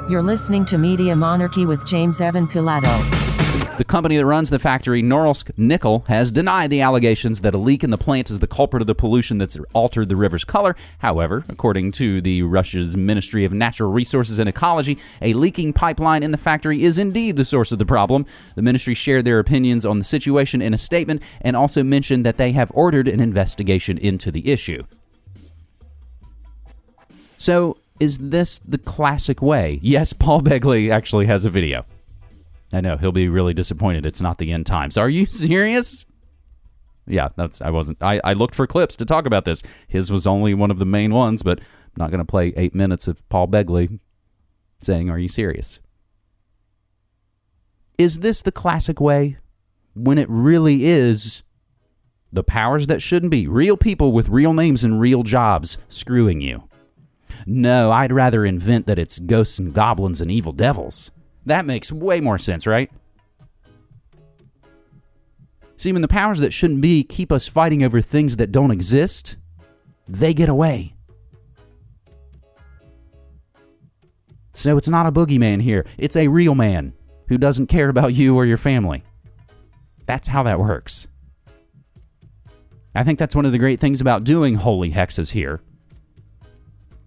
You're listening to Media Monarchy with James Evan Pilato. The company that runs the factory, Norilsk Nickel, has denied the allegations that a leak in the plant is the culprit of the pollution that's altered the river's color. However, according to the Russia's Ministry of Natural Resources and Ecology, a leaking pipeline in the factory is indeed the source of the problem. The ministry shared their opinions on the situation in a statement and also mentioned that they have ordered an investigation into the issue. So, is this the classic way? Yes, Paul Begley actually has a video. I know, he'll be really disappointed it's not the end times. Are you serious? Yeah, I looked for clips to talk about this. His was only one of the main ones, but I'm not going to play 8 minutes of Paul Begley saying, are you serious? Is this the classic way when it really is the powers that shouldn't be, real people with real names and real jobs, screwing you? No, I'd rather invent that it's ghosts and goblins and evil devils. That makes way more sense, right? See, when the powers that shouldn't be keep us fighting over things that don't exist, they get away. So it's not a boogeyman here. It's a real man who doesn't care about you or your family. That's how that works. I think that's one of the great things about doing holy hexes here,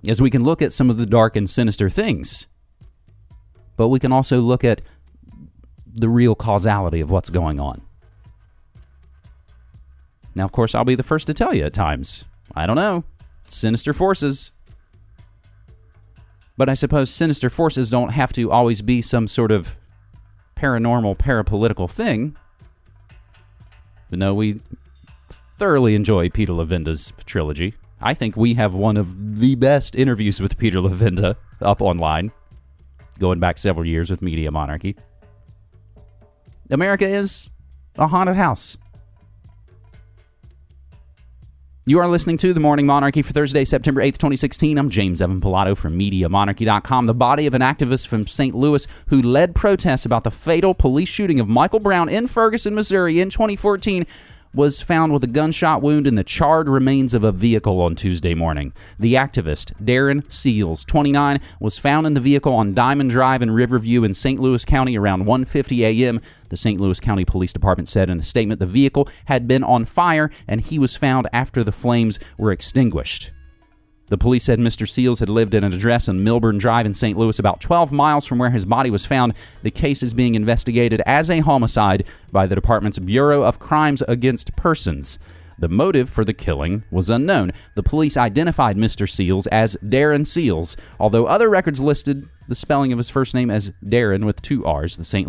is we can look at some of the dark and sinister things, but we can also look at the real causality of what's going on. Now, of course, I'll be the first to tell you at times, I don't know, sinister forces. But I suppose sinister forces don't have to always be some sort of paranormal, parapolitical thing. But no, we thoroughly enjoy Peter Levenda's trilogy. I think we have one of the best interviews with Peter Levenda up online, going back several years with Media Monarchy. America is a haunted house. You are listening to The Morning Monarchy for Thursday, September 8th, 2016. I'm James Evan Pilato from MediaMonarchy.com. The body of an activist from St. Louis who led protests about the fatal police shooting of Michael Brown in Ferguson, Missouri in 2014 was found with a gunshot wound in the charred remains of a vehicle on Tuesday morning. The activist, Darren Seals, 29, was found in the vehicle on Diamond Drive in Riverview in St. Louis County around 1:50 a.m. The St. Louis County Police Department said in a statement the vehicle had been on fire and he was found after the flames were extinguished. The police said Mr. Seals had lived at an address on Milburn Drive in St. Louis, about 12 miles from where his body was found. The case is being investigated as a homicide by the department's Bureau of Crimes Against Persons. The motive for the killing was unknown. The police identified Mr. Seals as Darren Seals, although other records listed the spelling of his first name as Darren with 2 R's, the St.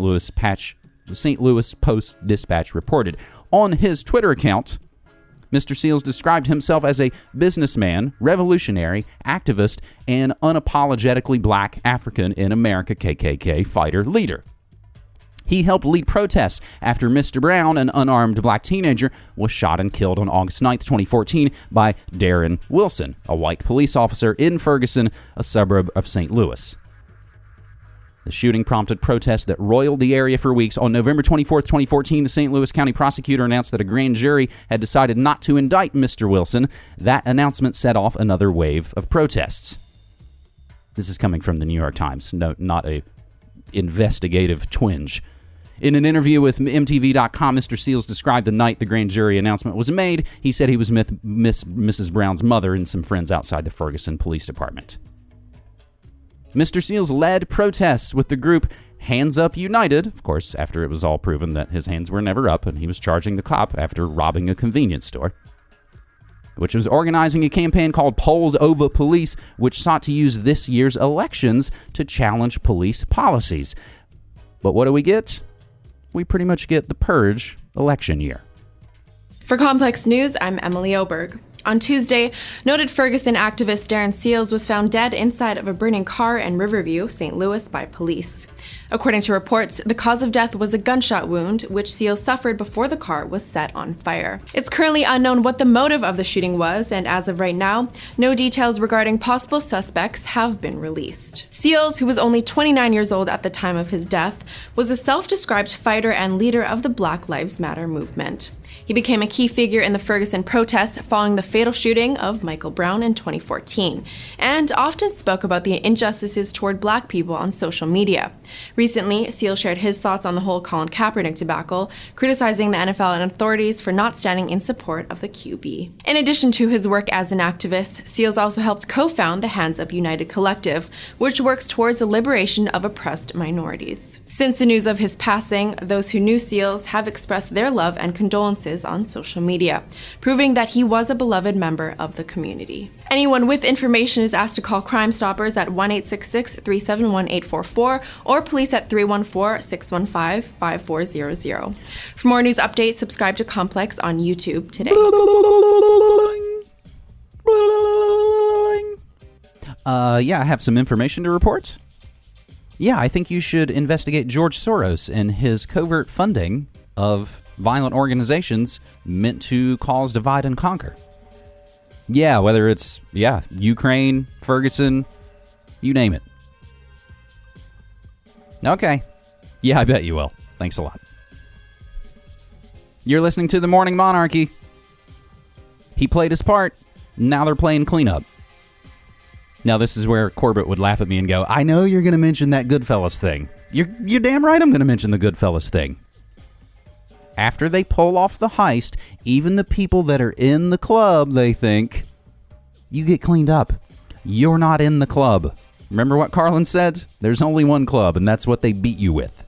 Louis Post-Dispatch reported. On his Twitter account, Mr. Seals described himself as a businessman, revolutionary, activist, and unapologetically black African in America KKK fighter leader. He helped lead protests after Mr. Brown, an unarmed black teenager, was shot and killed on August 9th, 2014 by Darren Wilson, a white police officer in Ferguson, a suburb of St. Louis. The shooting prompted protests that roiled the area for weeks. On November 24th, 2014, the St. Louis County prosecutor announced that a grand jury had decided not to indict Mr. Wilson. That announcement set off another wave of protests. This is coming from the New York Times, not a investigative twinge. In an interview with MTV.com, Mr. Seals described the night the grand jury announcement was made. He said he was with Mrs. Brown's mother and some friends outside the Ferguson Police Department. Mr. Seals led protests with the group Hands Up United, of course, after it was all proven that his hands were never up and he was charging the cop after robbing a convenience store, which was organizing a campaign called Polls Over Police, which sought to use this year's elections to challenge police policies. But what do we get? We pretty much get the purge election year. For Complex News, I'm Emily Oberg. On Tuesday, noted Ferguson activist Darren Seals was found dead inside of a burning car in Riverview, St. Louis, by police. According to reports, the cause of death was a gunshot wound, which Seals suffered before the car was set on fire. It's currently unknown what the motive of the shooting was, and as of right now, no details regarding possible suspects have been released. Seals, who was only 29 years old at the time of his death, was a self-described fighter and leader of the Black Lives Matter movement. He became a key figure in the Ferguson protests following the fatal shooting of Michael Brown in 2014, and often spoke about the injustices toward Black people on social media. Recently, Seals shared his thoughts on the whole Colin Kaepernick debacle, criticizing the NFL and authorities for not standing in support of the QB. In addition to his work as an activist, Seals also helped co-found the Hands Up United collective, which works towards the liberation of oppressed minorities. Since the news of his passing, those who knew Seals have expressed their love and condolences on social media, proving that he was a beloved member of the community. Anyone with information is asked to call Crime Stoppers at 1-866-371-844 or police at 314-615-5400. For more news updates, subscribe to Complex on YouTube today. Yeah, I have some information to report. Yeah, I think you should investigate George Soros and his covert funding of violent organizations meant to cause divide and conquer. Yeah, whether it's, Ukraine, Ferguson, you name it. Okay. Yeah, I bet you will. Thanks a lot. You're listening to The Morning Monarchy. He played his part. Now they're playing cleanup. Now, this is where Corbett would laugh at me and go, I know you're going to mention that Goodfellas thing. You're damn right I'm going to mention the Goodfellas thing. After they pull off the heist, even the people that are in the club, they think, you get cleaned up. You're not in the club. Remember what Carlin said? There's only one club, and that's what they beat you with.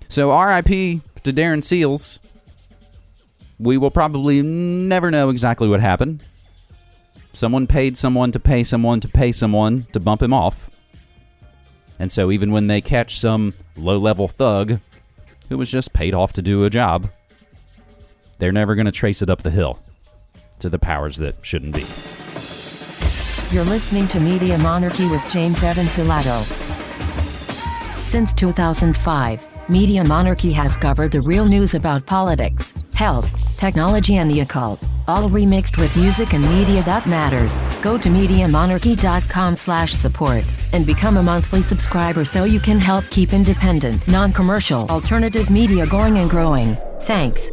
So RIP to Darren Seals. We will probably never know exactly what happened. Someone paid someone to pay someone to pay someone to bump him off. And so even when they catch some low-level thug who was just paid off to do a job, they're never going to trace it up the hill to the powers that shouldn't be. You're listening to Media Monarchy with James Evan Pilato. Since 2005, Media Monarchy has covered the real news about politics, health, technology, and the occult, all remixed with music and media that matters. Go to MediaMonarchy.com/support and become a monthly subscriber so you can help keep independent, non-commercial, alternative media going and growing. Thanks.